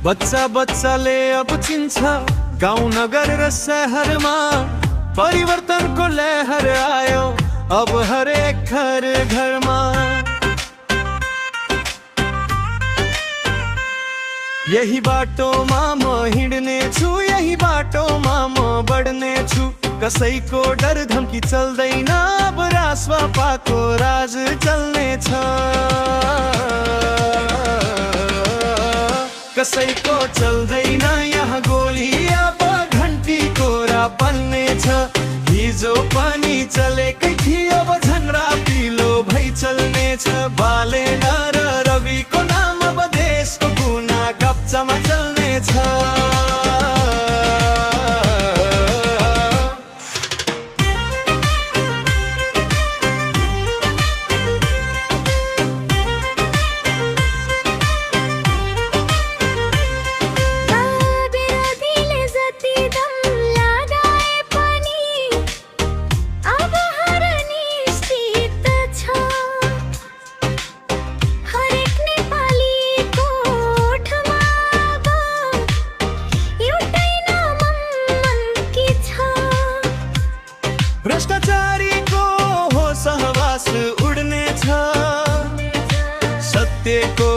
बच्चा बच्चाले अब चिन्छ गाउँ नगर र शहरमा परिवर्तनको लहर आयो अब हरेक घर घरमा। यही बाटोमा म हिँड्ने छु, यही बाटोमा म बढ्ने छु। कसैको डर धम्की चल्दैन, अब रासपाको राज चल्ने छ। कसैको चल्दैन यहाँ गोली, अब घन्टीको रा बन्ने छ। हिजो पनि चलेकै थियो, अब झन् रापिलो भई चल्ने छ। बालेन र रविको नाम अब देशको गुना कब्जामा चल्ने छ। भ्रष्टाचारीको हो सहवास उड्ने छ, सत्यको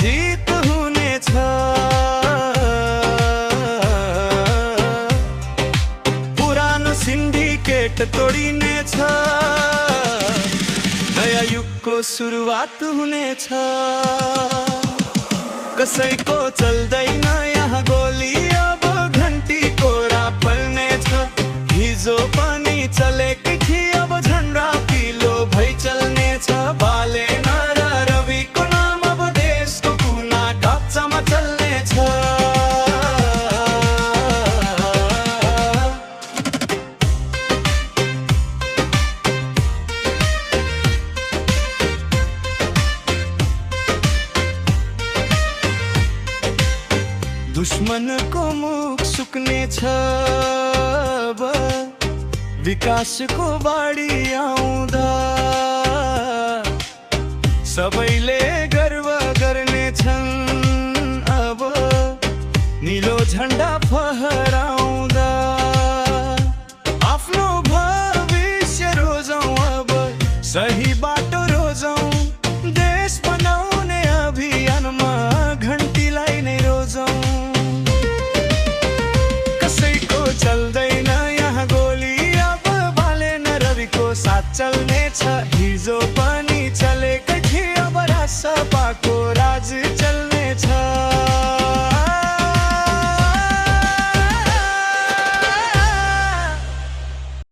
जित हुने छ। पुरानो सिन्डिकेट तोडिने छ, नयाँ युगको सुरुवात हुने छ। कसैको चल्दैन यहाँ गोली, अब घन्टीको रा पर्ने छ। हिजो पनि चलेकै थियो, अब झन् रापिलो भई चल्ने छ। बालेन र रविको नाम अब देशको कुना कब्जामा चल्ने छ। दुश्मनको मुख सुक्ने छ, विकासको बाढी आउँदा सबैले गर्व गर्ने छन्। अब नीलो झण्डा फहराउँदा आफ्नो भविष्य रोजौं, अब सही बाटो रोजौं। देश बनाउने अभियानमा घन्टीलाई नै रोजौं। कसैको चल्दैन यहाँ गोली, साथ चल्ने छ।